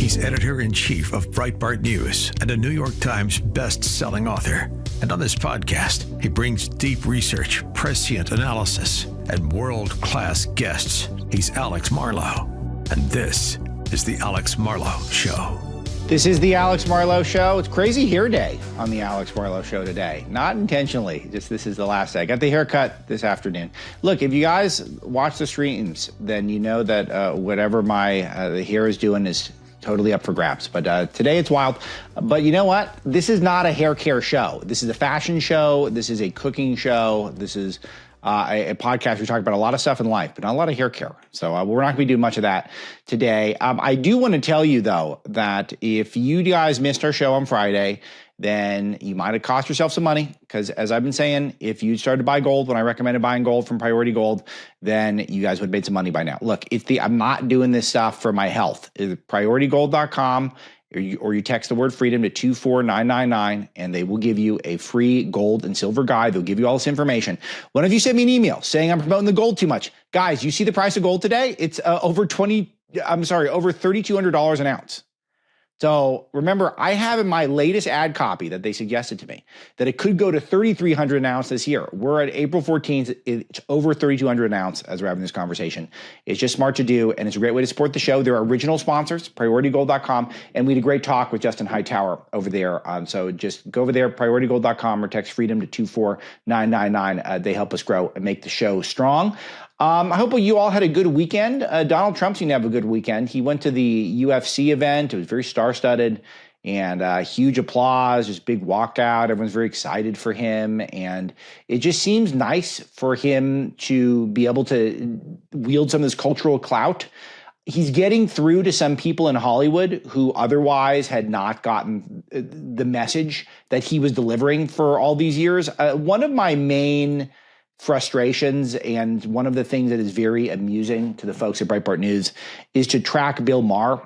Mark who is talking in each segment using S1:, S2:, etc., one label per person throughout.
S1: He's editor-in-chief of Breitbart News and a New York Times best-selling author. And on this podcast, he brings deep research, prescient analysis, and world-class guests. He's Alex Marlow, and this is The Alex Marlow Show.
S2: This is The Alex Marlow Show. It's Crazy Hair Day on The Alex Marlow Show today. Not intentionally, just this is the last day. I got the haircut this afternoon. Look, if you guys watch the streams, then you know that whatever my the hair is doing is totally up for grabs. But today it's wild. But you know what? This is not a hair care show. This is a fashion show. This is a cooking show. This is a podcast. We talk about a lot of stuff in life, but not a lot of hair care. So we're not going to be doing much of that today. I do want to tell you, though, that if you guys missed our show on Friday, then you might have cost yourself some money because, as I've been saying, if you started to buy gold when I recommended buying gold from Priority Gold, then you guys would have made some money by now. Look, I'm not doing this stuff for my health. It's prioritygold.com. Or you text the word freedom to 24999 and they will give you a free gold and silver guide. They'll give you all this information. One of you sent me an email saying I'm promoting the gold too much. Guys, you see the price of gold today? It's over $3,200 an ounce. So remember, I have in my latest ad copy that they suggested to me that it could go to $3,300 an ounce this year. We're at April 14th. It's over $3,200 an ounce as we're having this conversation. It's just smart to do, and it's a great way to support the show. They're original sponsors, prioritygold.com, and we had a great talk with Justin Hightower over there. So just go over there, prioritygold.com, or text freedom to 24999. They help us grow and make the show strong. I hope you all had a good weekend. Donald Trump seemed to have a good weekend. He went to the UFC event. It was very star-studded and huge applause, just big walkout. Everyone's very excited for him. And it just seems nice for him to be able to wield some of this cultural clout. He's getting through to some people in Hollywood who otherwise had not gotten the message that he was delivering for all these years. One of my main frustrations, and one of the things that is very amusing to the folks at Breitbart News, is to track Bill Maher.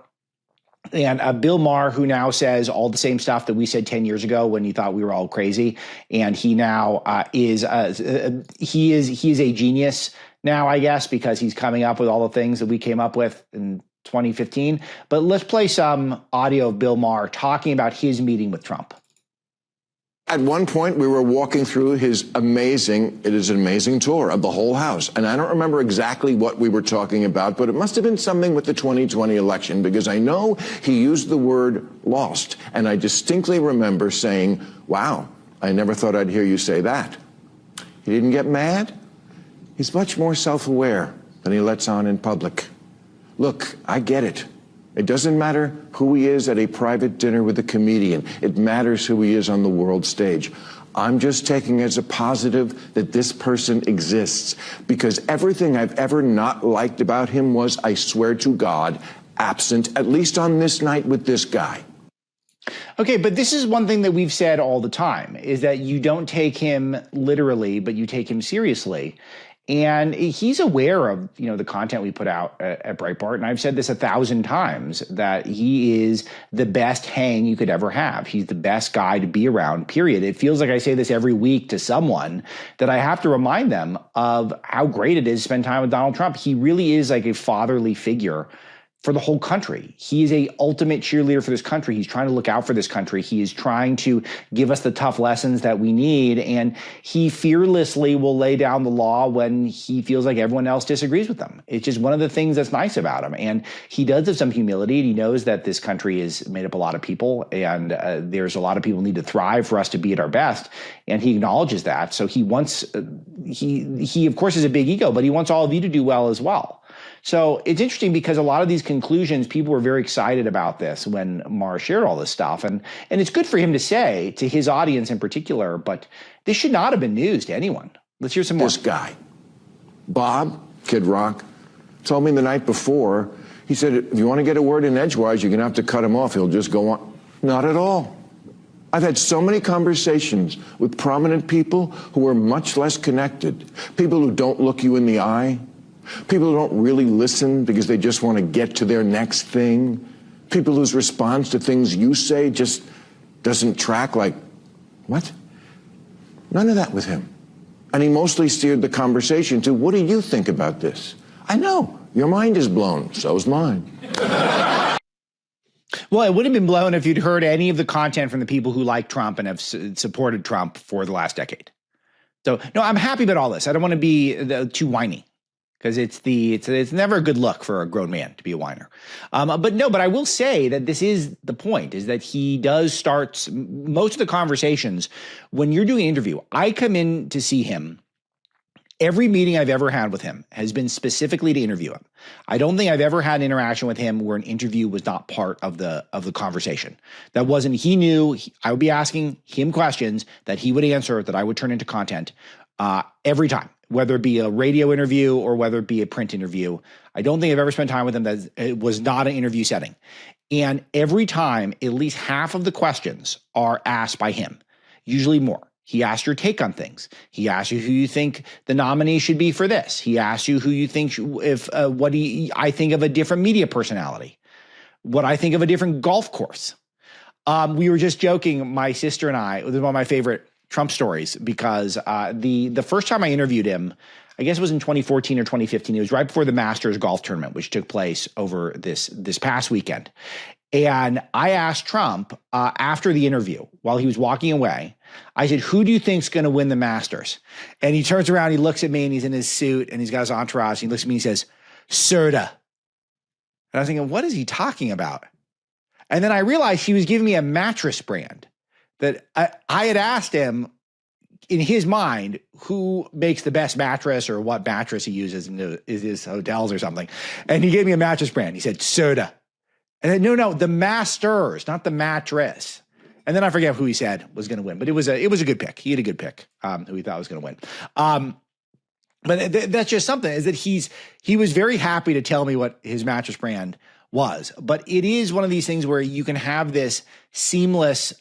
S2: And Bill Maher, who now says all the same stuff that we said 10 years ago when you thought we were all crazy, and he now is a genius now, I guess, because he's coming up with all the things that we came up with in 2015. But let's play some audio of Bill Maher talking about his meeting with Trump.
S3: At one point, we were walking through it is an amazing tour of the whole house. And I don't remember exactly what we were talking about, but it must have been something with the 2020 election, because I know he used the word lost. And I distinctly remember saying, wow, I never thought I'd hear you say that. He didn't get mad. He's much more self-aware than he lets on in public. Look, I get it. It doesn't matter who he is at a private dinner with a comedian. It matters who he is on the world stage. I'm just taking as a positive that this person exists, because everything I've ever not liked about him was, I swear to God, absent, at least on this night with this guy.
S2: Okay, but this is one thing that we've said all the time, is that you don't take him literally, but you take him seriously. And he's aware of, the content we put out at Breitbart. And I've said this 1,000 times, that he is the best hang you could ever have. He's the best guy to be around, period. It feels like I say this every week to someone, that I have to remind them of how great it is to spend time with Donald Trump. He really is like a fatherly figure for the whole country. He is a ultimate cheerleader for this country. He's trying to look out for this country. He is trying to give us the tough lessons that we need. And he fearlessly will lay down the law when he feels like everyone else disagrees with him. It's just one of the things that's nice about him. And he does have some humility, and he knows that this country is made up of a lot of people, and there's a lot of people who need to thrive for us to be at our best. And he acknowledges that. So he wants, he of course has a big ego, but he wants all of you to do well as well. So it's interesting because a lot of these conclusions, people were very excited about this when Maher shared all this stuff. And it's good for him to say to his audience in particular, but this should not have been news to anyone. Let's hear some more.
S3: This guy, Bob, Kid Rock, told me the night before, he said, if you want to get a word in edgewise, you're going to have to cut him off. He'll just go on. Not at all. I've had so many conversations with prominent people who are much less connected, people who don't look you in the eye, people who don't really listen because they just want to get to their next thing, people whose response to things you say just doesn't track, like, what? None of that with him. And he mostly steered the conversation to, what do you think about this? I know, your mind is blown, so's mine.
S2: Well, it would have been blown if you'd heard any of the content from the people who like Trump and have supported Trump for the last decade. So, no, I'm happy about all this. I don't want to be too whiny because it's never a good look for a grown man to be a whiner. But I will say that this is the point, is that he does start most of the conversations when you're doing an interview. I come in to see him. Every meeting I've ever had with him has been specifically to interview him. I don't think I've ever had an interaction with him where an interview was not part of the conversation. That wasn't, he knew I would be asking him questions that he would answer, that I would turn into content every time, whether it be a radio interview or whether it be a print interview. I don't think I've ever spent time with him that it was not an interview setting. And every time, at least half of the questions are asked by him, usually more. He asked your take on things. He asked you who you think the nominee should be for this. He asked you who you think I think of a different media personality, what I think of a different golf course. We were just joking, my sister and I. It was one of my favorite Trump stories because the first time I interviewed him, I guess it was in 2014 or 2015. It was right before the Masters golf tournament, which took place over this past weekend. And I asked Trump after the interview, while he was walking away, I said, who do you think's going to win the Masters? And he turns around, he looks at me, and he's in his suit, and he's got his entourage. And he looks at me and he says, Serta. And I was thinking, what is he talking about? And then I realized he was giving me a mattress brand that I had asked him in his mind who makes the best mattress or what mattress he uses in his hotels or something. And he gave me a mattress brand. He said, Serta. And then, no, the Masters, not the mattress. And then I forget who he said was going to win, but it was a good pick. He had a good pick who he thought was going to win. But that's just something, is that he was very happy to tell me what his mattress brand was. But it is one of these things where you can have this seamless,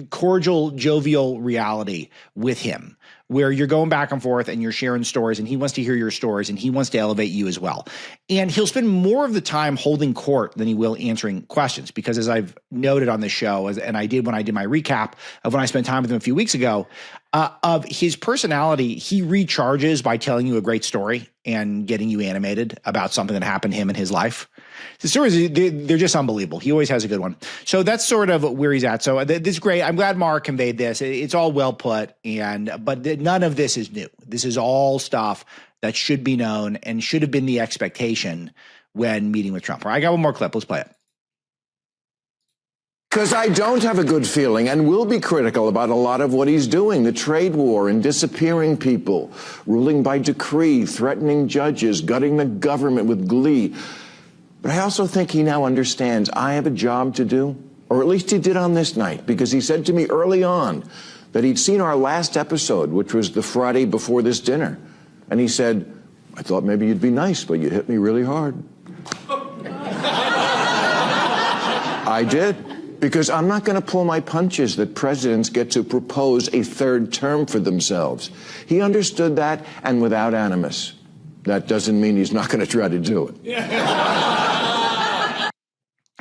S2: cordial, jovial reality with him, where you're going back and forth and you're sharing stories, and he wants to hear your stories, and he wants to elevate you as well. And he'll spend more of the time holding court than he will answering questions, because as I've noted on this show, and I did when I did my recap of when I spent time with him a few weeks ago, of his personality, he recharges by telling you a great story and getting you animated about something that happened to him in his life. The stories, they're just unbelievable. He always has a good one. So that's sort of where he's at. So this is great. I'm glad Maher conveyed this. It's all well put, but none of this is new. This is all stuff that should be known and should have been the expectation when meeting with Trump. All right, I got one more clip. Let's play it.
S3: Because I don't have a good feeling and will be critical about a lot of what he's doing. The trade war and disappearing people, ruling by decree, threatening judges, gutting the government with glee. But I also think he now understands I have a job to do, or at least he did on this night, because he said to me early on that he'd seen our last episode, which was the Friday before this dinner. And he said, I thought maybe you'd be nice, but you hit me really hard. I did. Because I'm not going to pull my punches that presidents get to propose a third term for themselves. He understood that, and without animus. That doesn't mean he's not going to try to do it.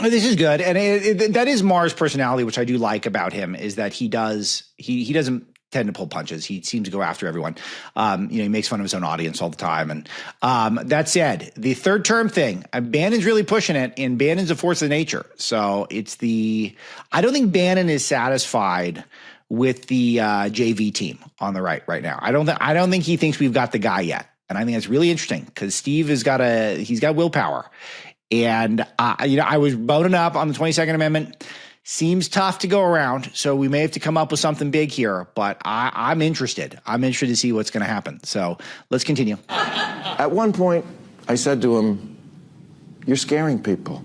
S2: This is good. And that is Maher's personality, which I do like about him, is that he doesn't tend to pull punches. He seems to go after everyone. He makes fun of his own audience all the time. And that said, the third term thing, Bannon's really pushing it, and Bannon's a force of nature. So I don't think Bannon is satisfied with the JV team on the right now. I don't think he thinks we've got the guy yet. And I think that's really interesting, because Steve he's got willpower. And I was boning up on the 22nd Amendment. Seems tough to go around, so we may have to come up with something big here, but I'm interested. I'm interested to see what's going to happen. So let's continue.
S3: At one point, I said to him, you're scaring people.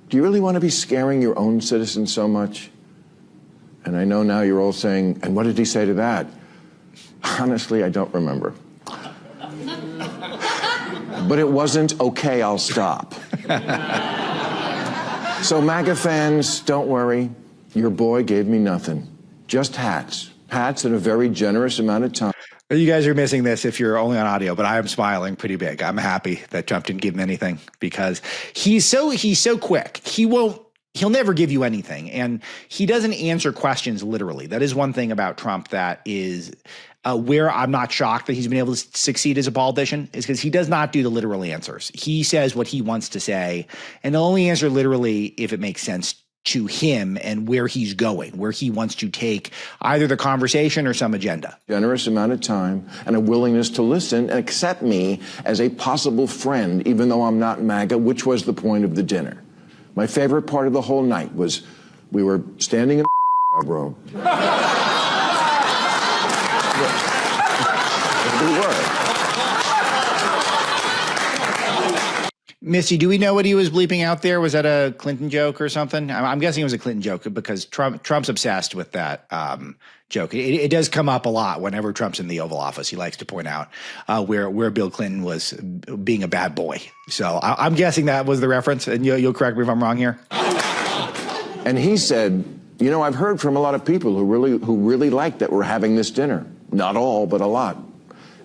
S3: Do you really want to be scaring your own citizens so much? And I know now you're all saying, and what did he say to that? Honestly, I don't remember. But it wasn't, okay, I'll stop. So MAGA fans, don't worry. Your boy gave me nothing. Just hats. Hats and a very generous amount of time.
S2: You guys are missing this if you're only on audio, but I am smiling pretty big. I'm happy that Trump didn't give him anything, because he's so quick. He'll never give you anything. And he doesn't answer questions literally. That is one thing about Trump that is where I'm not shocked that he's been able to succeed as a politician is because he does not do the literal answers. He says what he wants to say, and he'll only answer literally if it makes sense to him and where he's going, where he wants to take either the conversation or some agenda.
S3: Generous amount of time and a willingness to listen and accept me as a possible friend, even though I'm not MAGA, which was the point of the dinner. My favorite part of the whole night was we were standing in the room. We were.
S2: Missy, do we know what he was bleeping out there? Was that a Clinton joke or something? I'm guessing it was a Clinton joke because Trump's obsessed with that joke. It does come up a lot whenever Trump's in the Oval Office. He likes to point out where Bill Clinton was being a bad boy. So I'm guessing that was the reference, and you'll correct me if I'm wrong here.
S3: And he said, you know, I've heard from a lot of people who really like that we're having this dinner. Not all, but a lot.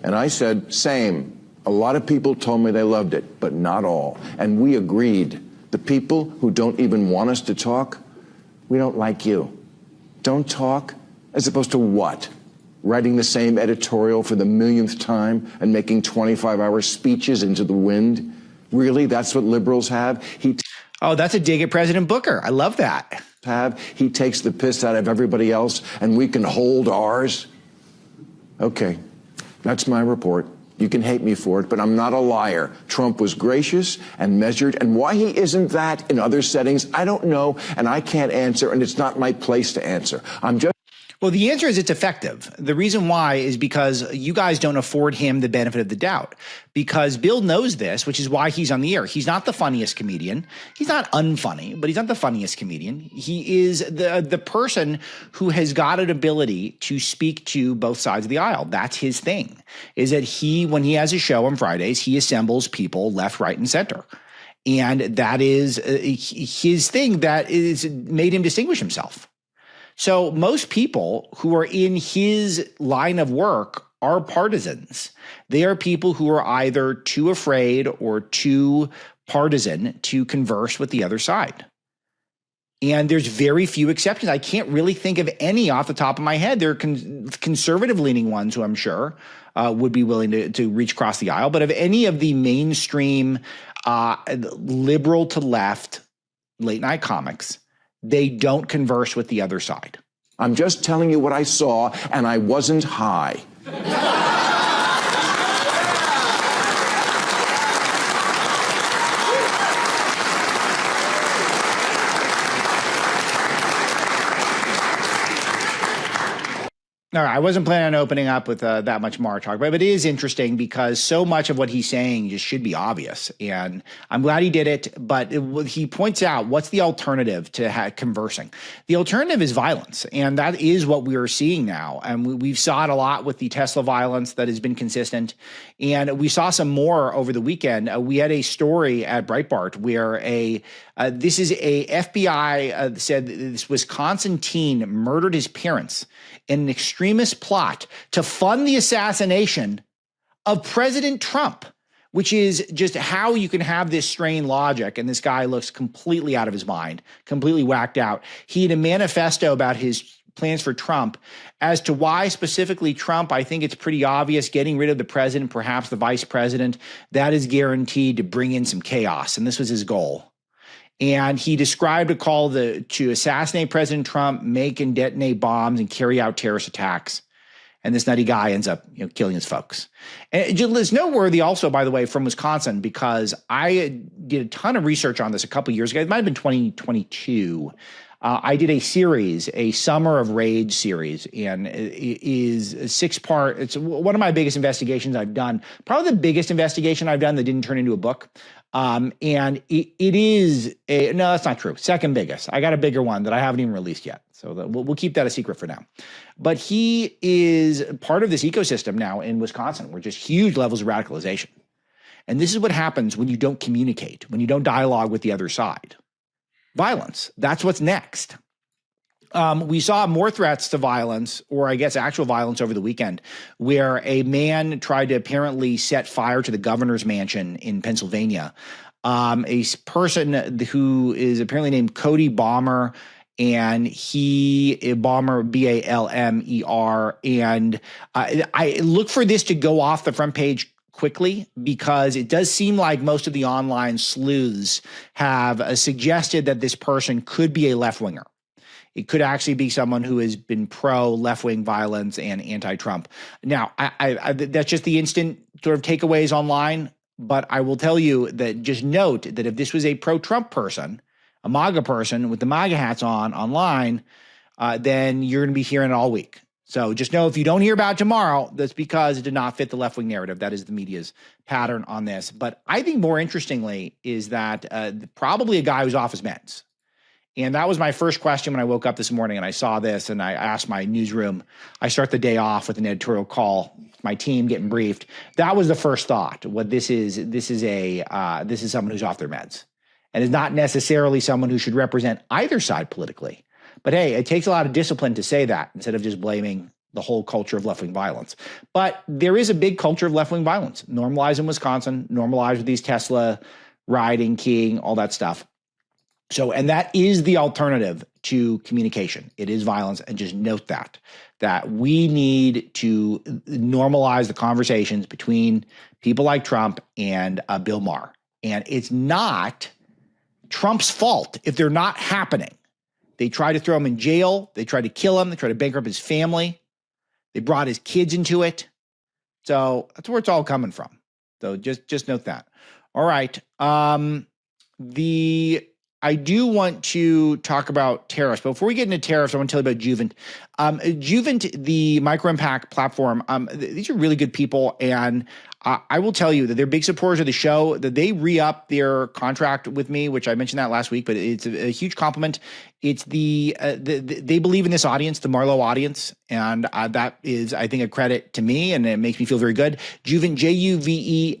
S3: And I said, same. A lot of people told me they loved it, but not all. And we agreed. The people who don't even want us to talk, we don't like you. Don't talk, as opposed to what? Writing the same editorial for the millionth time and making 25-hour speeches into the wind? Really? That's what liberals have?
S2: Oh, that's a dig at President Booker. I love that.
S3: He takes the piss out of everybody else and we can hold ours? Okay, that's my report. You can hate me for it, but I'm not a liar. Trump was gracious and measured, and why he isn't that in other settings, I don't know, and I can't answer, and it's not my place to answer.
S2: Well, the answer is it's effective. The reason why is because you guys don't afford him the benefit of the doubt. Because Bill knows this, which is why he's on the air. He's not the funniest comedian. He's not unfunny, but he's not the funniest comedian. He is the person who has got an ability to speak to both sides of the aisle. That's his thing, is that when he has a show on Fridays, he assembles people left, right, and center. And that is his thing that is made him distinguish himself. So most people who are in his line of work are partisans. They are people who are either too afraid or too partisan to converse with the other side. And there's very few exceptions. I can't really think of any off the top of my head. There are conservative-leaning ones who I'm sure would be willing to reach across the aisle. But of any of the mainstream liberal to left late-night comics, they don't converse with the other side.
S3: I'm just telling you what I saw, and I wasn't high.
S2: All right, I wasn't planning on opening up with that much Maher talk, but it is interesting because so much of what he's saying just should be obvious. And I'm glad he did it, but he points out what's the alternative to conversing. The alternative is violence, and that is what we are seeing now. And we've saw it a lot with the Tesla violence that has been consistent, and we saw some more over the weekend. We had a story at Breitbart where this is a FBI said this Wisconsin teen murdered his parents in an extremist plot to fund the assassination of President Trump, which is just how you can have this strained logic. And this guy looks completely out of his mind, completely whacked out. He had a manifesto about his plans for Trump. As to why specifically Trump, I think it's pretty obvious. Getting rid of the president, perhaps the vice president, that is guaranteed to bring in some chaos. And this was his goal. And he described a call to assassinate President Trump, make and detonate bombs, and carry out terrorist attacks. And this nutty guy ends up killing his folks. And it's noteworthy also, by the way, from Wisconsin, because I did a ton of research on this a couple years ago. It might have been 2022. I did a series, a Summer of Rage series, and it is a 6-part. It's one of my biggest investigations I've done, probably the biggest investigation I've done that didn't turn into a book. And it is no, that's not true. Second biggest. I got a bigger one that I haven't even released yet. So we'll keep that a secret for now. But he is part of this ecosystem now in Wisconsin, where just huge levels of radicalization. And this is what happens when you don't communicate, when you don't dialogue with the other side. Violence. That's what's next. We saw more threats to violence, or I guess actual violence, over the weekend, where a man tried to apparently set fire to the governor's mansion in Pennsylvania. A person who is apparently named Cody Balmer and Balmer, Balmer, and I look for this to go off the front page quickly, because it does seem like most of the online sleuths have suggested that this person could be a left-winger. It could actually be someone who has been pro left-wing violence and anti-Trump. Now, I that's just the instant sort of takeaways online, but I will tell you that just note that if this was a pro-Trump person, a MAGA person with the MAGA hats on online, then you're going to be hearing it all week. So just know if you don't hear about it tomorrow, that's because it did not fit the left-wing narrative. That is the media's pattern on this. But I think more interestingly is that probably a guy who's off his meds. And that was my first question when I woke up this morning and I saw this, and I asked my newsroom. I start the day off with an editorial call, my team getting briefed. That was the first thought. What this is someone who's off their meds, and is not necessarily someone who should represent either side politically. But hey, it takes a lot of discipline to say that instead of just blaming the whole culture of left-wing violence. But there is a big culture of left-wing violence, normalized in Wisconsin, normalized with these Tesla rioting, keying, all that stuff. So, and that is the alternative to communication. It is violence. And just note that we need to normalize the conversations between people like Trump and Bill Maher. And it's not Trump's fault if they're not happening. They tried to throw him in jail. They tried to kill him. They tried to bankrupt his family. They brought his kids into it. So that's where it's all coming from. So just note that. All right. I do want to talk about tariffs. But before we get into tariffs, I want to tell you about Juvent. Juvent, the micro-impact platform, these are really good people. And I will tell you that they're big supporters of the show, that they re-up their contract with me, which I mentioned that last week, but it's a huge compliment. It's they believe in this audience, the Marlowe audience, and that is, I think, a credit to me, and it makes me feel very good. Juvent,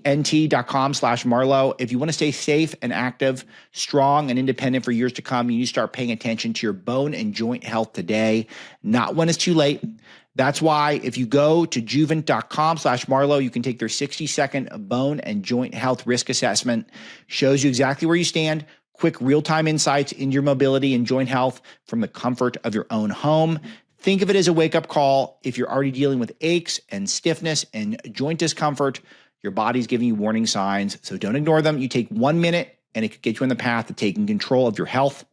S2: JUVENT.com/Marlowe. If you want to stay safe and active, strong and independent for years to come, you need to start paying attention to your bone and joint health today, not when it's too late. That's why if you go to juvent.com/Marlowe, you can take their 60-second bone and joint health risk assessment. Shows you exactly where you stand, quick real-time insights into your mobility and joint health from the comfort of your own home. Think of it as a wake-up call. If you're already dealing with aches and stiffness and joint discomfort, your body's giving you warning signs, so don't ignore them. You take 1 minute, and it could get you on the path to taking control of your health.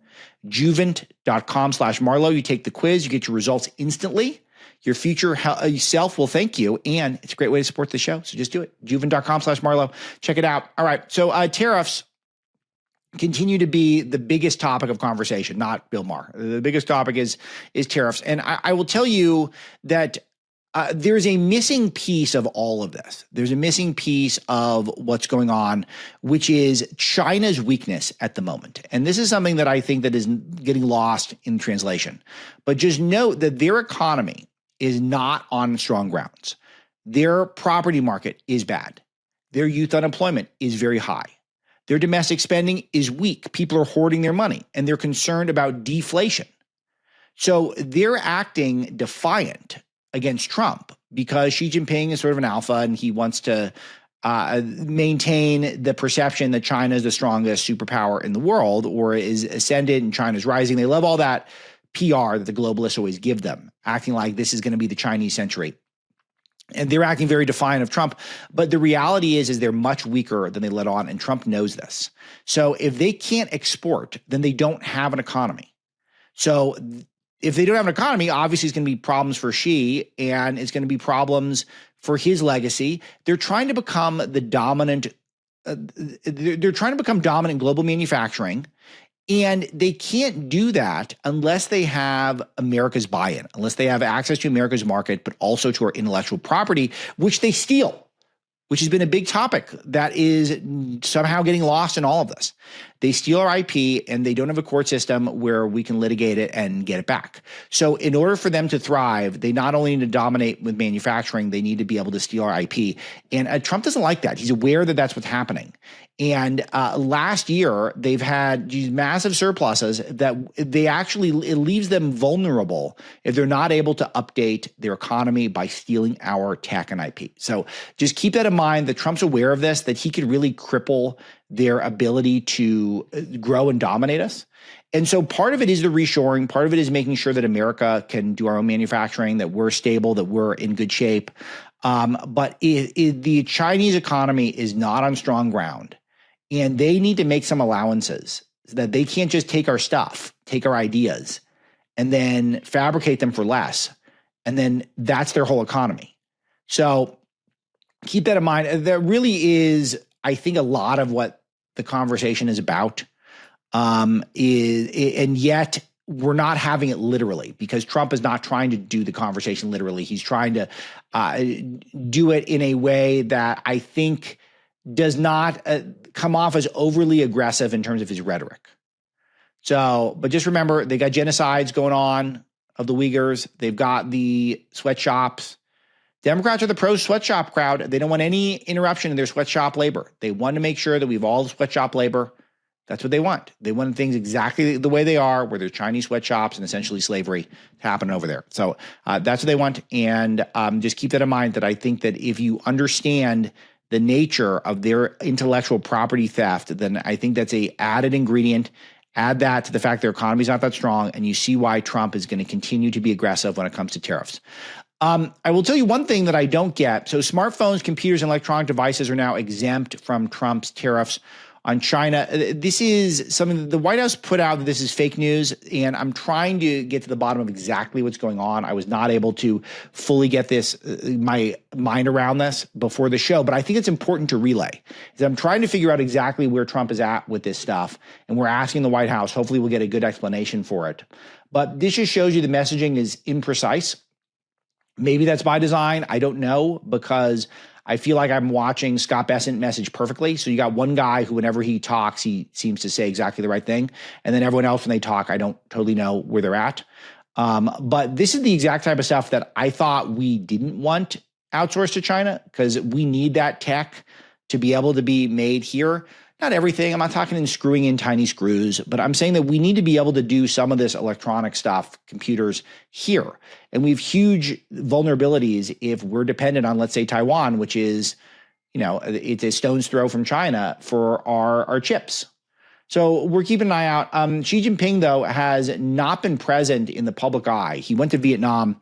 S2: Juvent.com/Marlowe. You take the quiz, you get your results instantly. Your future self will thank you, and it's a great way to support the show. So just do it. Juvent.com/Marlowe. Check it out. All right. So tariffs continue to be the biggest topic of conversation, not Bill Maher. The biggest topic is tariffs. And I will tell you that there's a missing piece of all of this. There's a missing piece of what's going on, which is China's weakness at the moment. And this is something that I think that is getting lost in translation. But just note that their economy is not on strong grounds. Their property market is bad. Their youth unemployment is very high. Their domestic spending is weak. People are hoarding their money, and they're concerned about deflation. So they're acting defiant against Trump because Xi Jinping is sort of an alpha, and he wants to maintain the perception that China is the strongest superpower in the world, or is ascendant and China's rising. They love all that PR that the globalists always give them, acting like this is going to be the Chinese century. And they're acting very defiant of Trump. But the reality is they're much weaker than they let on, and Trump knows this. So if they can't export, then they don't have an economy. So if they don't have an economy, obviously it's going to be problems for Xi, and it's going to be problems for his legacy. They're trying to become the dominant. They're trying to become dominant in global manufacturing. And they can't do that unless they have America's buy-in, unless they have access to America's market, but also to our intellectual property, which they steal, which has been a big topic that is somehow getting lost in all of this. They steal our IP, and they don't have a court system where we can litigate it and get it back. So in order for them to thrive, they not only need to dominate with manufacturing, they need to be able to steal our IP. And Trump doesn't like that. He's aware that that's what's happening. And last year, they've had these massive surpluses that it leaves them vulnerable if they're not able to update their economy by stealing our tech and IP. So just keep that in mind, that Trump's aware of this, that he could really cripple their ability to grow and dominate us. And so part of it is the reshoring. Part of it is making sure that America can do our own manufacturing, that we're stable, that we're in good shape. But the Chinese economy is not on strong ground, and they need to make some allowances so that they can't just take our stuff, take our ideas, and then fabricate them for less. And then that's their whole economy. So keep that in mind. There really is, I think, a lot of what the conversation is about. And yet we're not having it literally, because Trump is not trying to do the conversation literally. He's trying to do it in a way that I think does not come off as overly aggressive in terms of his rhetoric. So, but just remember, they got genocides going on of the Uyghurs. They've got the sweatshops. Democrats are the pro-sweatshop crowd. They don't want any interruption in their sweatshop labor. They want to make sure that we have all the sweatshop labor. That's what they want. They want things exactly the way they are, where there's Chinese sweatshops and essentially slavery happening over there. So that's what they want. And just keep that in mind, that I think that if you understand the nature of their intellectual property theft, then I think that's a added ingredient. Add that to the fact their economy is not that strong, and you see why Trump is going to continue to be aggressive when it comes to tariffs. I will tell you one thing that I don't get. So smartphones, computers, and electronic devices are now exempt from Trump's tariffs on China. This is something that the White House put out that this is fake news, and I'm trying to get to the bottom of exactly what's going on. I was not able to fully get my mind around this before the show, but I think it's important to relay. I'm trying to figure out exactly where Trump is at with this stuff, and we're asking the White House. Hopefully we'll get a good explanation for it. But this just shows you the messaging is imprecise. Maybe that's by design. I don't know, because I feel like I'm watching Scott Bessent message perfectly. So you got one guy who, whenever he talks, he seems to say exactly the right thing. And then everyone else, when they talk, I don't totally know where they're at. But this is the exact type of stuff that I thought we didn't want outsourced to China, because we need that tech to be able to be made here. Not everything. I'm not talking in screwing in tiny screws, but I'm saying that we need to be able to do some of this electronic stuff, computers, here. And we have huge vulnerabilities if we're dependent on, let's say, Taiwan, which is, it's a stone's throw from China for our chips. So we're keeping an eye out. Xi Jinping, though, has not been present in the public eye. He went to Vietnam.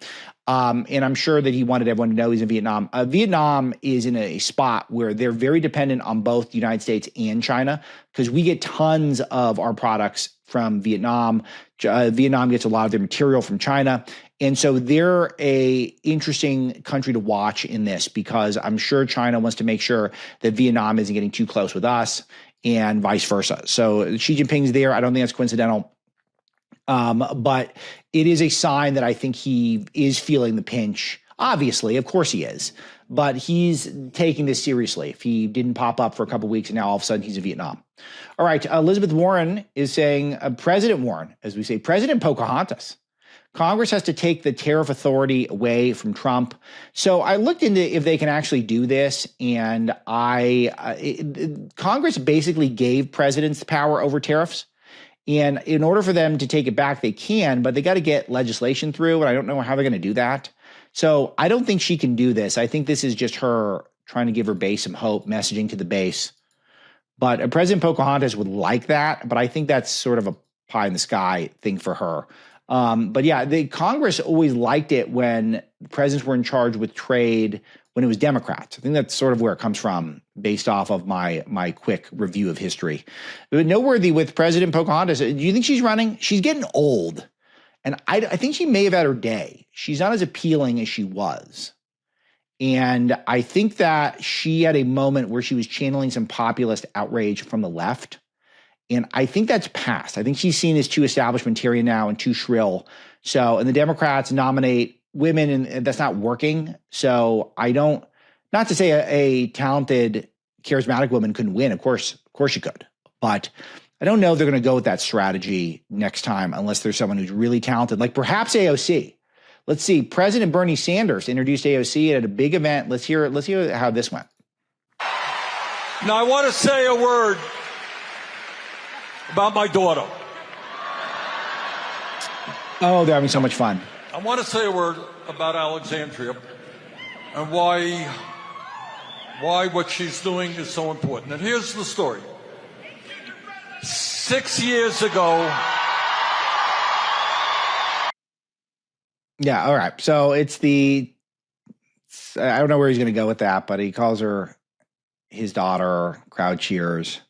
S2: And I'm sure that he wanted everyone to know he's in Vietnam. Vietnam is in a spot where they're very dependent on both the United States and China, because we get tons of our products from Vietnam. Vietnam gets a lot of their material from China. And so they're a interesting country to watch in this, because I'm sure China wants to make sure that Vietnam isn't getting too close with us and vice versa. So Xi Jinping's there. I don't think that's coincidental. But it is a sign that I think he is feeling the pinch. Obviously, of course he is, but he's taking this seriously. If he didn't pop up for a couple of weeks and now all of a sudden he's in Vietnam. All right. Elizabeth Warren is saying, President Warren, as we say, President Pocahontas. Congress has to take the tariff authority away from Trump. So I looked into if they can actually do this, and Congress basically gave presidents power over tariffs. And in order for them to take it back, they can, but they got to get legislation through, and I don't know how they're going to do that. So I don't think she can do this. I think this is just her trying to give her base some hope, messaging to the base. But President Pocahontas would like that, but I think that's sort of a pie in the sky thing for her. But yeah, the Congress always liked it when presidents were in charge with trade when it was Democrats. I think that's sort of where it comes from based off of my quick review of history. But noteworthy with President Pocahontas, do you think she's running? She's getting old. And I think she may have had her day. She's not as appealing as she was. And I think that she had a moment where she was channeling some populist outrage from the left. And I think that's passed. I think she's seen as too establishmentarian now and too shrill. So, and the Democrats nominate women, and that's not working. So not to say a talented, charismatic woman couldn't win. Of course she could. But I don't know if they're going to go with that strategy next time unless there's someone who's really talented, like perhaps AOC. Let's see. President Bernie Sanders introduced AOC at a big event. Let's hear how this went.
S4: Now, I want to say a word about my daughter.
S2: Oh, they're having so much fun.
S4: I want to say a word about Alexandria and why what she's doing is so important. And here's the story. 6 years ago,
S2: Yeah. All right. So I don't know where he's going to go with that, but he calls her his daughter. Crowd cheers.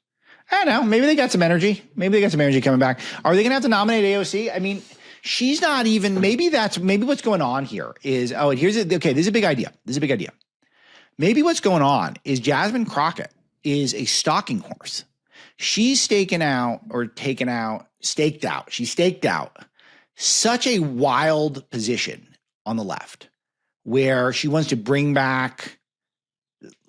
S2: I don't know. Maybe they got some energy. Maybe they got some energy coming back. Are they going to have to nominate AOC? I mean, she's not even, maybe what's going on here is, this is a big idea. Maybe what's going on is Jasmine Crockett is a stalking horse. She's staked out such a wild position on the left where she wants to bring back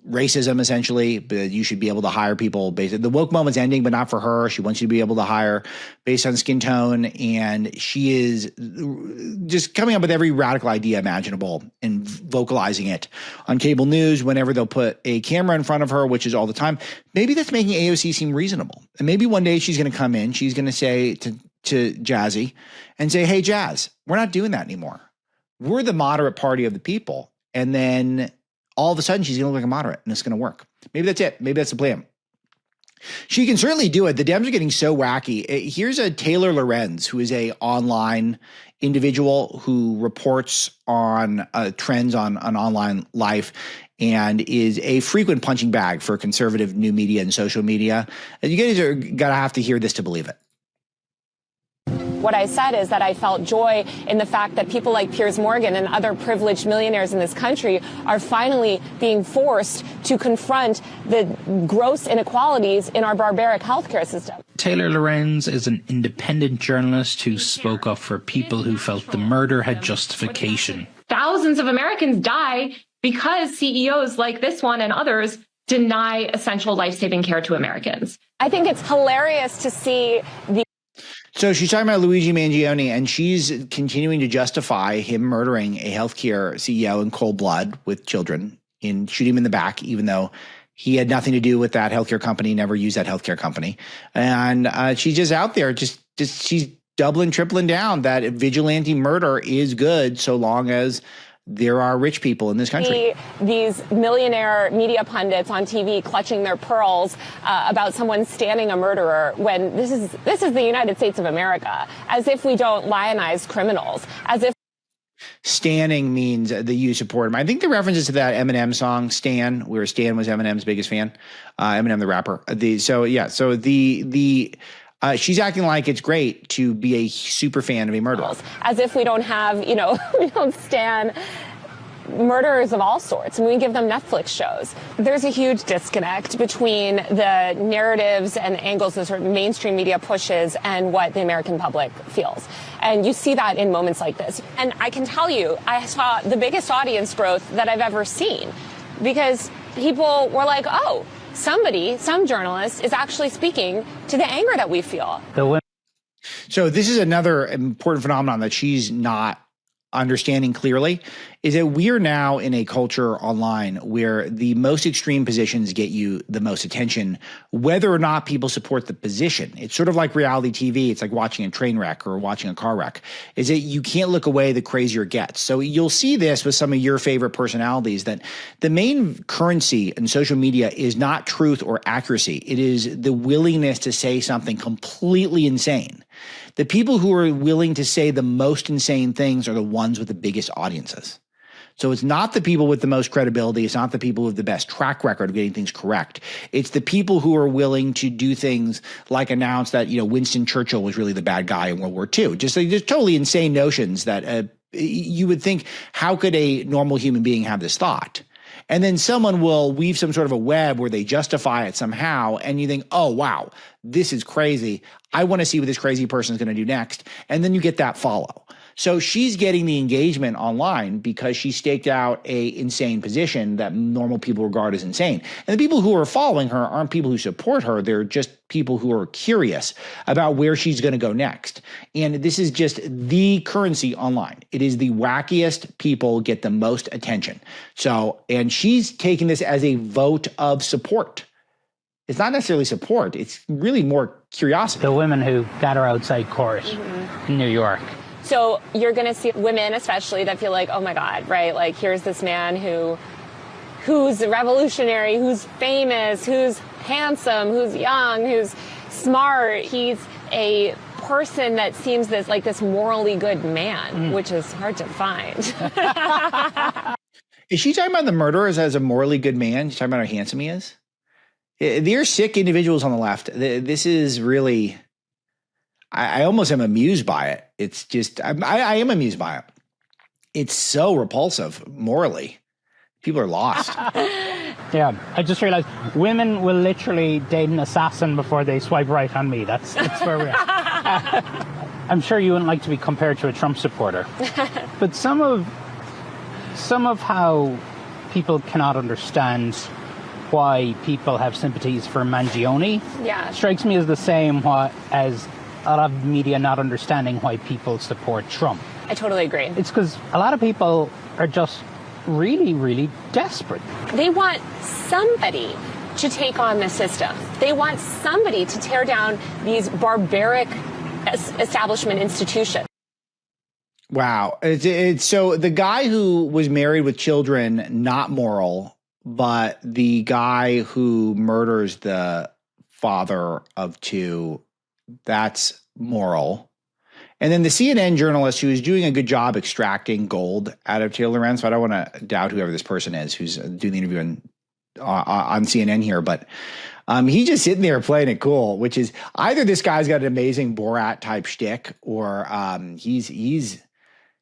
S2: racism, essentially, but you should be able to hire people based. The woke moment's ending, but not for her. She wants you to be able to hire based on skin tone, and she is just coming up with every radical idea imaginable and vocalizing it on cable news whenever they'll put a camera in front of her, which is all the time. Maybe that's making AOC seem reasonable, and maybe one day she's going to come in. She's going to say to Jazzy and say, "Hey, Jazz, we're not doing that anymore. We're the moderate party of the people," and then all of a sudden she's going to look like a moderate and it's going to work. Maybe that's it. Maybe that's the plan. She can certainly do it. The Dems are getting so wacky. Here's a Taylor Lorenz, who is a online individual who reports on trends on online life and is a frequent punching bag for conservative new media and social media. And you guys are going to have to hear this to believe it.
S5: What I said is that I felt joy in the fact that people like Piers Morgan and other privileged millionaires in this country are finally being forced to confront the gross inequalities in our barbaric healthcare system.
S6: Taylor Lorenz is an independent journalist who spoke up for people who felt the murder had justification.
S7: Thousands of Americans die because CEOs like this one and others deny essential life-saving care to Americans.
S5: I think it's hilarious to see the
S2: So she's talking about Luigi Mangione, and she's continuing to justify him murdering a healthcare CEO in cold blood with children and shoot him in the back, even though he had nothing to do with that healthcare company, never used that healthcare company. And she's just out there, just she's doubling, tripling down that vigilante murder is good so long as there are rich people in this country.
S5: These millionaire media pundits on TV clutching their pearls about someone standing a murderer when this is the United States of America, as if we don't lionize criminals, as if
S2: Standing means that you support him. I think the references to that Eminem song, Stan, where Stan was Eminem's biggest fan, Eminem the rapper. She's acting like it's great to be a super fan of a murderer.
S5: As if we don't have, we don't stand murderers of all sorts, and we give them Netflix shows. There's a huge disconnect between the narratives and angles that sort of mainstream media pushes and what the American public feels. And you see that in moments like this. And I can tell you, I saw the biggest audience growth that I've ever seen, because people were like, oh, some journalist is actually speaking to the anger that we feel.
S2: So this is another important phenomenon that she's not understanding clearly, is that we are now in a culture online where the most extreme positions get you the most attention, whether or not people support the position. It's sort of like reality TV. It's like watching a train wreck or watching a car wreck, is that you can't look away the crazier it gets. So you'll see this with some of your favorite personalities, that the main currency in social media is not truth or accuracy. It is the willingness to say something completely insane. The people who are willing to say the most insane things are the ones with the biggest audiences. So it's not the people with the most credibility. It's not the people with the best track record of getting things correct. It's the people who are willing to do things like announce that, Winston Churchill was really the bad guy in World War II. Just totally insane notions that you would think, how could a normal human being have this thought? And then someone will weave some sort of a web where they justify it somehow, and you think, oh, wow, this is crazy. I want to see what this crazy person is going to do next. And then you get that follow. So she's getting the engagement online because she staked out a insane position that normal people regard as insane. And the people who are following her aren't people who support her. They're just people who are curious about where she's going to go next. And this is just the currency online. It is the wackiest people get the most attention. So, and she's taking this as a vote of support. It's not necessarily support. It's really more curiosity.
S8: The women who got her outside court in New York.
S5: So you're going to see women especially that feel like, oh my God, right? Like, here's this man who's revolutionary, who's famous, who's handsome, who's young, who's smart. He's a person that seems this morally good man, which is hard to find.
S2: Is she talking about the murderers as a morally good man? She's talking about how handsome he is? They're sick individuals on the left. This is really, I almost am amused by it. It's just, I am amused by it. It's so repulsive morally. People are lost.
S8: Yeah, I just realized women will literally date an assassin before they swipe right on me. That's where we're at. I'm sure you wouldn't like to be compared to a Trump supporter. But some of how people cannot understand why people have sympathies for Mangione strikes me as the same as a lot of media not understanding why people support Trump.
S5: I totally agree.
S8: It's because a lot of people are just really, really desperate.
S5: They want somebody to take on the system. They want somebody to tear down these barbaric establishment institutions.
S2: Wow. It's so the guy who was married with children, not moral, but the guy who murders the father of two, that's moral. And then the CNN journalist who is doing a good job extracting gold out of Taylor Lorenz. So I don't want to doubt whoever this person is who's doing the interview on CNN here, but he's just sitting there playing it cool, which is either this guy's got an amazing Borat type shtick or he's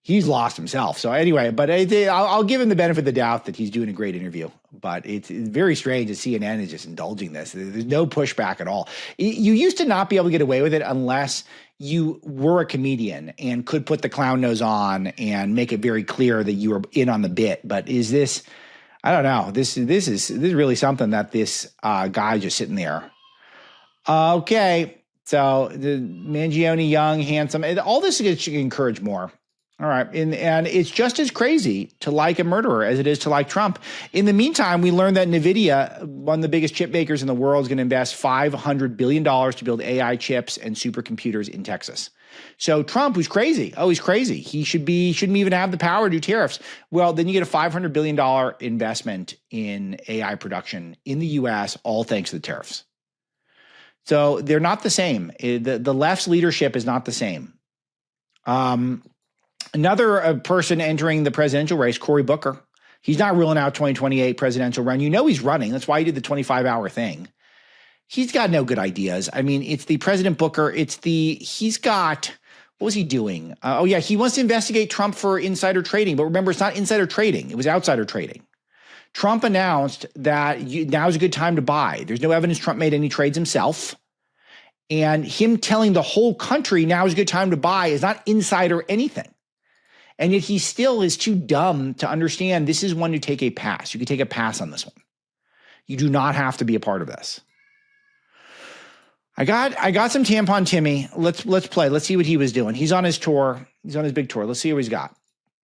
S2: lost himself. So anyway, but I'll give him the benefit of the doubt that he's doing a great interview. But it's very strange that CNN is just indulging this. There's no pushback at all. You used to not be able to get away with it unless you were a comedian and could put the clown nose on and make it very clear that you were in on the bit. But is this, I don't know, this is really something that this guy just sitting there. Okay. So the Mangione, young, handsome, all this should encourage more. All right. And it's just as crazy to like a murderer as it is to like Trump. In the meantime, we learned that Nvidia, one of the biggest chip makers in the world, is going to invest $500 billion to build AI chips and supercomputers in Texas. So Trump, who's crazy. Oh, he's crazy. He shouldn't even have the power to do tariffs. Well, then you get a $500 billion investment in AI production in the U.S., all thanks to the tariffs. So they're not the same. The left's leadership is not the same. Another person entering the presidential race, Cory Booker. He's not ruling out 2028 presidential run. You know he's running. That's why he did the 25-hour thing. He's got no good ideas. I mean, it's the President Booker. He's got, what was he doing? He wants to investigate Trump for insider trading. But remember, it's not insider trading. It was outsider trading. Trump announced that now's a good time to buy. There's no evidence Trump made any trades himself. And him telling the whole country now is a good time to buy is not insider anything. And yet he still is too dumb to understand this is one to take a pass. You could take a pass on this one. You do not have to be a part of this. I got some Tampon Timmy. Let's play. Let's see what he was doing. He's on his tour. He's on his big tour. Let's see what he's got.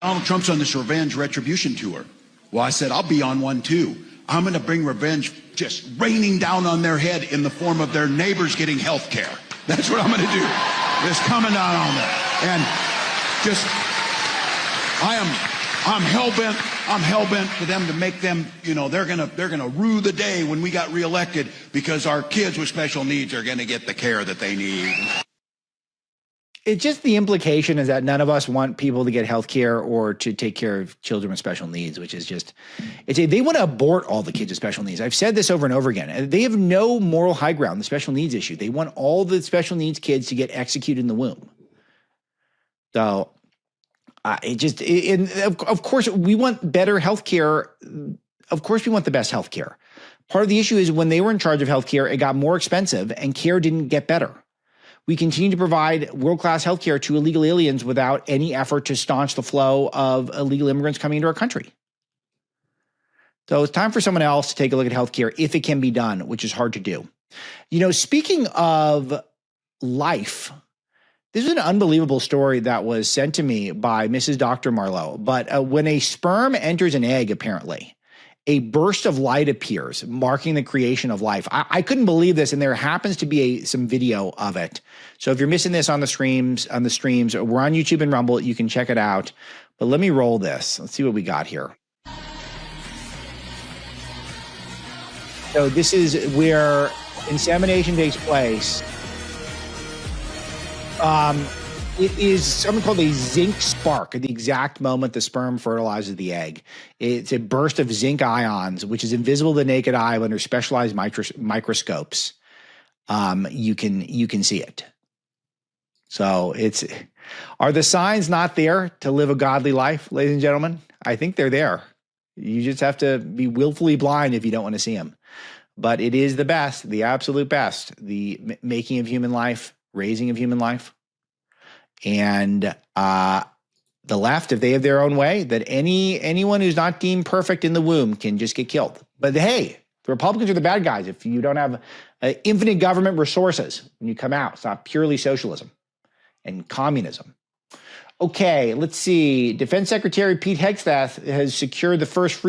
S9: Donald Trump's on this revenge retribution tour. Well, I said, I'll be on one too. I'm going to bring revenge just raining down on their head in the form of their neighbors getting health care. That's what I'm going to do. Just coming down on them. And just... I'm hell-bent for them to make them, they're gonna rue the day when we got reelected because our kids with special needs are gonna get the care that they need.
S2: It's just the implication is that none of us want people to get health care or to take care of children with special needs, which is just, they want to abort all the kids with special needs. I've said this over and over again. They have no moral high ground, the special needs issue. They want all the special needs kids to get executed in the womb. So... of course, we want better health care. Of course, we want the best health care. Part of the issue is when they were in charge of health care, it got more expensive and care didn't get better. We continue to provide world-class health care to illegal aliens without any effort to staunch the flow of illegal immigrants coming into our country. So it's time for someone else to take a look at health care if it can be done, which is hard to do. Speaking of life, this is an unbelievable story that was sent to me by Mrs. Dr. Marlowe. But when a sperm enters an egg, apparently, a burst of light appears, marking the creation of life. I couldn't believe this, and there happens to be some video of it. So if you're missing this on the streams, we're on YouTube and Rumble. You can check it out. But let me roll this. Let's see what we got here. So this is where insemination takes place. It is something called a zinc spark at the exact moment the sperm fertilizes the egg. It's a burst of zinc ions, which is invisible to the naked eye, but under specialized microscopes. You can see it. So are the signs not there to live a godly life, ladies and gentlemen? I think they're there. You just have to be willfully blind if you don't want to see them. But it is the best, the absolute best, the making of human life, raising of human life. And the left, if they have their own way, that anyone who's not deemed perfect in the womb can just get killed. But hey, the Republicans are the bad guys. If you don't have infinite government resources when you come out, it's not purely socialism and communism. Okay, let's see. Defense Secretary Pete Hegseth has secured the first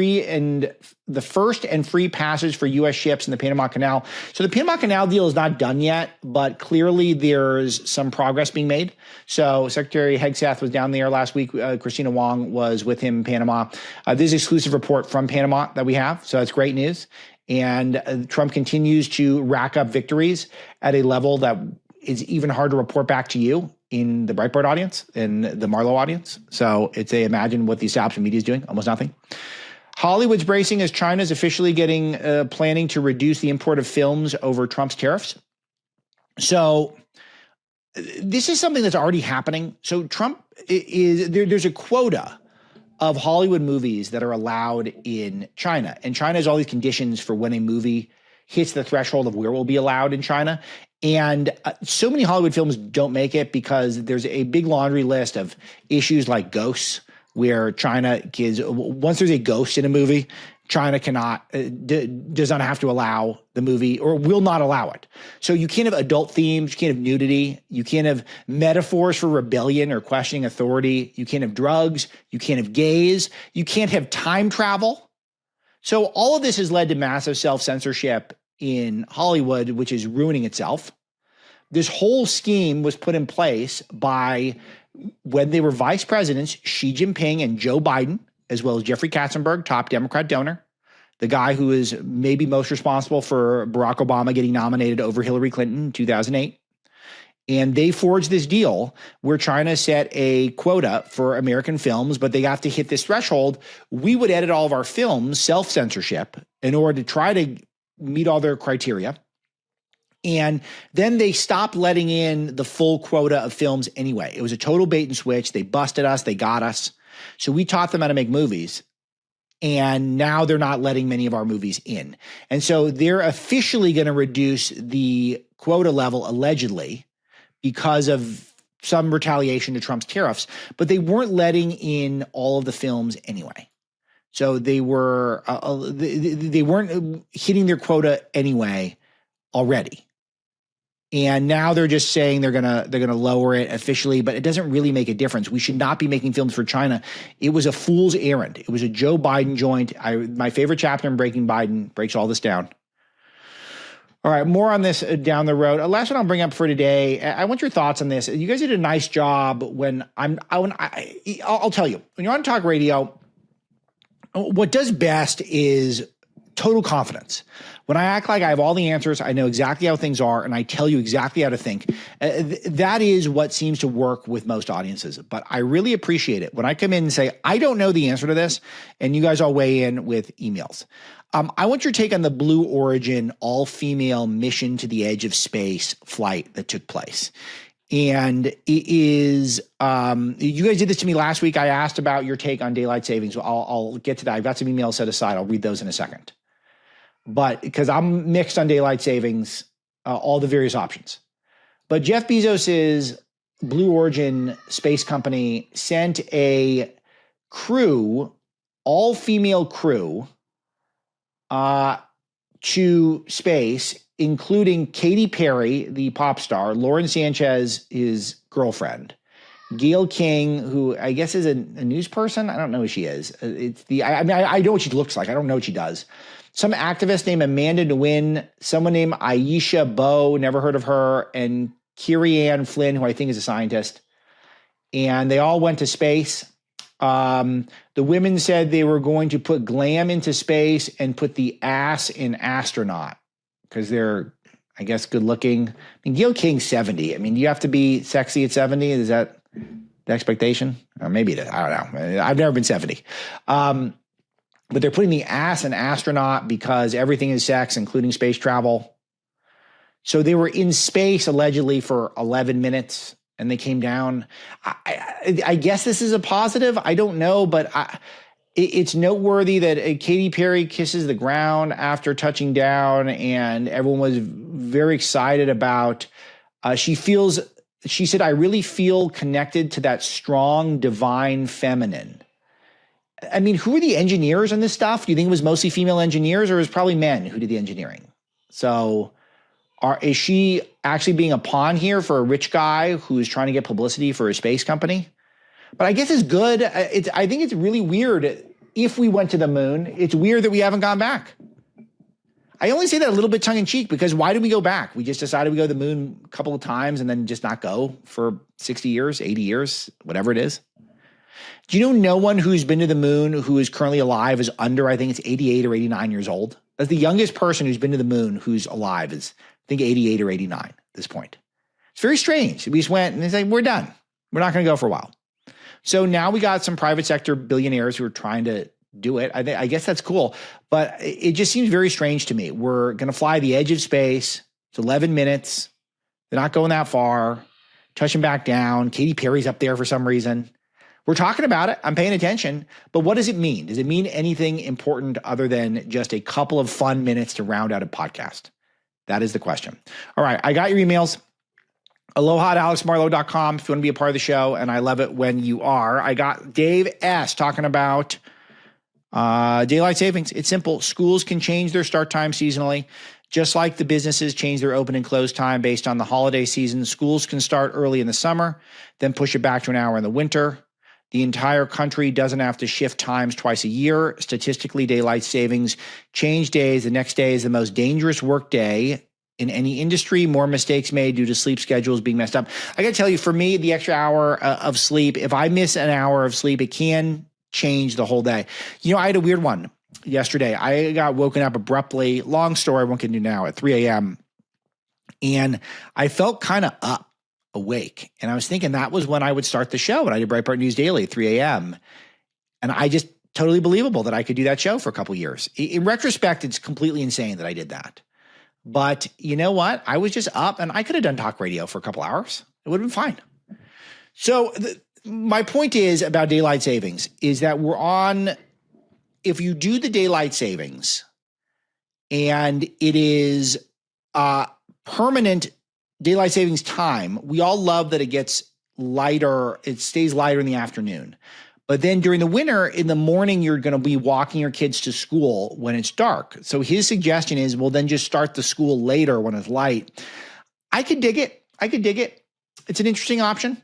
S2: and free passage for U.S. ships in the Panama Canal. So the Panama Canal deal is not done yet, but clearly there's some progress being made. So Secretary Hegseth was down there last week. Christina Wong was with him in Panama. This is an exclusive report from Panama that we have, so that's great news. And Trump continues to rack up victories at a level that is even hard to report back to you in the Breitbart audience and the Marlowe audience. So imagine what the establishment media is doing, almost nothing. Hollywood's bracing as China's officially planning to reduce the import of films over Trump's tariffs. So this is something that's already happening. So Trump there's a quota of Hollywood movies that are allowed in China. And China has all these conditions for when a movie hits the threshold of where it will be allowed in China. And so many Hollywood films don't make it because there's a big laundry list of issues like ghosts, where China once there's a ghost in a movie, China does not have to allow the movie or will not allow it. So you can't have adult themes, you can't have nudity, you can't have metaphors for rebellion or questioning authority, you can't have drugs, you can't have gays, you can't have time travel. So all of this has led to massive self-censorship in Hollywood, which is ruining itself. This whole scheme was put in place by, when they were vice presidents, Xi Jinping and Joe Biden, as well as Jeffrey Katzenberg, top Democrat donor, the guy who is maybe most responsible for Barack Obama getting nominated over Hillary Clinton in 2008. And they forged this deal where China set a quota for American films, but they have to hit this threshold. We would edit all of our films, self-censorship, in order to try to meet all their criteria. And then they stopped letting in the full quota of films anyway. It was a total bait and switch. They busted us. They got us. So we taught them how to make movies. And now they're not letting many of our movies in. And so they're officially going to reduce the quota level, allegedly, because of some retaliation to Trump's tariffs. But they weren't letting in all of the films anyway. So they weren't hitting their quota anyway already. And now they're just saying they're gonna lower it officially, but it doesn't really make a difference. We should not be making films for China. It was a fool's errand. It was a Joe Biden joint. My favorite chapter in Breaking Biden breaks all this down. All right, more on this down the road. Last one I'll bring up for today. I want your thoughts on this. You guys did a nice job I'll tell you, when you're on talk radio, what does best is total confidence. When I act like I have all the answers, I know exactly how things are, and I tell you exactly how to think. That is what seems to work with most audiences. But I really appreciate it when I come in and say, I don't know the answer to this, and you guys all weigh in with emails. I want your take on the Blue Origin all-female mission to the edge of space flight that took place. And it is, you guys did this to me last week. I asked about your take on daylight savings. I'll get to that. I've got some emails set aside. I'll read those in a second. But because I'm mixed on daylight savings, all the various options. But Jeff Bezos's Blue Origin space company sent a crew, all-female crew, to space, including Katy Perry, the pop star, Lauren Sanchez, his girlfriend, Gayle King, who I guess is a news person. I don't know who she is. I know what she looks like. I don't know what she does. Some activist named Amanda Nguyen, someone named Aisha Bowe, never heard of her, and Kiri Ann Flynn, who I think is a scientist. And they all went to space. The women said they were going to put glam into space and put the ass in astronaut because they're I guess good looking. I mean, Gayle King's 70. I mean, do you have to be sexy at 70? Is that the expectation? Or maybe it is. I don't know. I've never been 70. But they're putting the ass in astronaut because everything is sex, including space travel. So they were in space allegedly for 11 minutes and they came down. I guess this is a positive. I don't know, but it's noteworthy that Katy Perry kisses the ground after touching down, and everyone was very excited about. She said, I really feel connected to that strong, divine feminine. I mean, who are the engineers on this stuff? Do you think it was mostly female engineers, or is it probably men who did the engineering? So is she actually being a pawn here for a rich guy who's trying to get publicity for a space company? But I guess it's good. I think it's really weird if we went to the moon. It's weird that we haven't gone back. I only say that a little bit tongue in cheek because why did we go back? We just decided we go to the moon a couple of times and then just not go for 60 years, 80 years, whatever it is. Do you know no one who's been to the moon who is currently alive is under, I think it's 88 or 89 years old? That's the youngest person who's been to the moon who's alive is, I think, 88 or 89 at this point. It's very strange. We just went and they say, we're done. We're not going to go for a while. So now we got some private sector billionaires who are trying to do it. I guess that's cool, but it just seems very strange to me. We're going to fly the edge of space. It's 11 minutes. They're not going that far. Touching back down. Katy Perry's up there for some reason. We're talking about it. I'm paying attention. But what does it mean? Does it mean anything important other than just a couple of fun minutes to round out a podcast? That is the question. All right. I got your emails. Aloha@alexmarlowe.com if you want to be a part of the show, and I love it when you are. I got Dave S. talking about daylight savings. It's simple. Schools can change their start time seasonally, just like the businesses change their open and close time based on the holiday season. Schools can start early in the summer, then push it back to an hour in the winter. The entire country doesn't have to shift times twice a year. Statistically, daylight savings change days. The next day is the most dangerous work day in any industry. More mistakes made due to sleep schedules being messed up. I got to tell you, for me, the extra hour of sleep, if I miss an hour of sleep, it can change the whole day. You know, I had a weird one yesterday. I got woken up abruptly. Long story, I won't get into now, at 3 a.m. And I felt kind of awake. And I was thinking that was when I would start the show. And I did Breitbart News Daily at 3 a.m. And I just totally believable that I could do that show for a couple of years. In retrospect, it's completely insane that I did that. But you know what? I was just up and I could have done talk radio for a couple hours. It would have been fine. So my point is about daylight savings is that if you do the daylight savings and it is permanent daylight savings time, we all love that it gets lighter. It stays lighter in the afternoon. But then during the winter, in the morning, you're going to be walking your kids to school when it's dark. So his suggestion is, well, then just start the school later when it's light. I could dig it. It's an interesting option.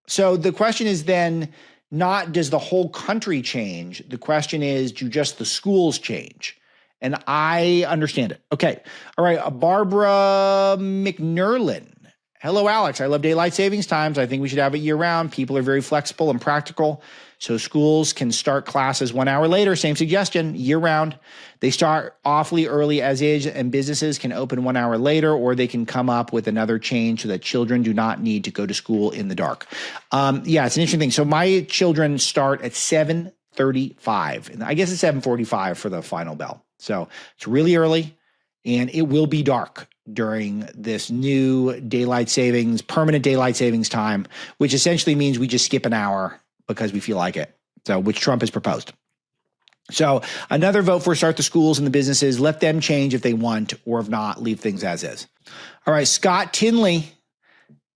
S2: So the question is then not does the whole country change? The question is, do just the schools change? And I understand it. Okay. All right. Barbara McNerlin. Hello, Alex. I love daylight savings times. I think we should have it year round. People are very flexible and practical. So schools can start classes 1 hour later. Same suggestion, year round. They start awfully early as is, and businesses can open 1 hour later, or they can come up with another change so that children do not need to go to school in the dark. Yeah, it's an interesting thing. So my children start at 7:35. And I guess it's 7:45 for the final bell. So it's really early, and it will be dark during this new daylight savings, permanent daylight savings time, which essentially means we just skip an hour because we feel like it. So, which Trump has proposed. So another vote for start the schools and the businesses, let them change if they want, or if not, leave things as is. All right, Scott Tinley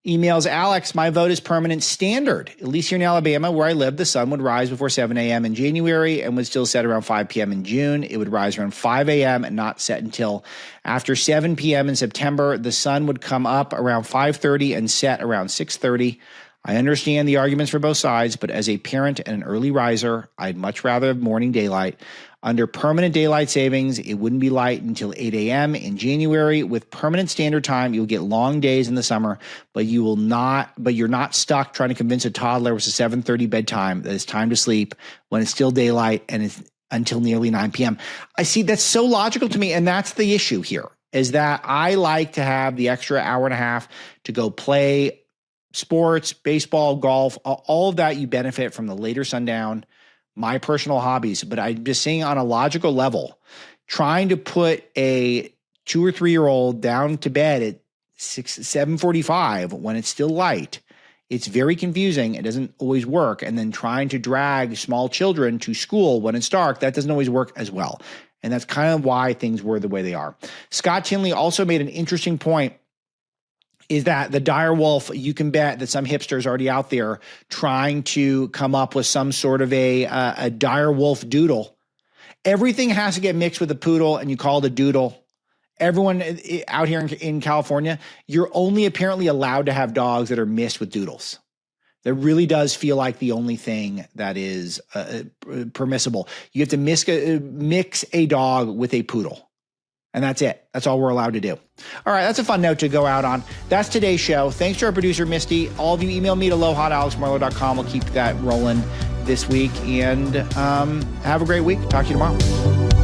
S2: emails Alex, my vote is permanent standard. At least here in Alabama, where I live, the sun would rise before 7 a.m. in January and would still set around 5 p.m. in June. It would rise around 5 a.m. and not set until after 7 p.m. in September. The sun would come up around 5:30 and set around 6:30. I understand the arguments for both sides, but as a parent and an early riser, I'd much rather have morning daylight. Under permanent daylight savings, it wouldn't be light until 8 a.m. in January. With permanent standard time, you'll get long days in the summer, but you're not stuck trying to convince a toddler with a 7:30 bedtime that it's time to sleep when it's still daylight and it's until nearly 9 p.m. I see that's so logical to me, and that's the issue here. is that I like to have the extra hour and a half to go play sports, baseball, golf, all of that. You benefit from the later sundown, my personal hobbies. But I'm just saying on a logical level, trying to put a 2 or 3 year old down to bed at 7:45 when it's still light, it's very confusing. It doesn't always work. And then trying to drag small children to school when it's dark, that doesn't always work as well. And that's kind of why things were the way they are. Scott Tinley also made an interesting point, is that the dire wolf, you can bet that some hipsters already out there trying to come up with some sort of a dire wolf doodle. Everything has to get mixed with a poodle and you call it a doodle. Everyone out here in California, you're only apparently allowed to have dogs that are mixed with doodles. That really does feel like the only thing that is permissible. You have to mix a dog with a poodle. And that's it. That's all we're allowed to do. All right, that's a fun note to go out on. That's today's show. Thanks to our producer, Misty. All of you email me at aloha@alexmarlowe.com. We'll keep that rolling this week. And have a great week. Talk to you tomorrow.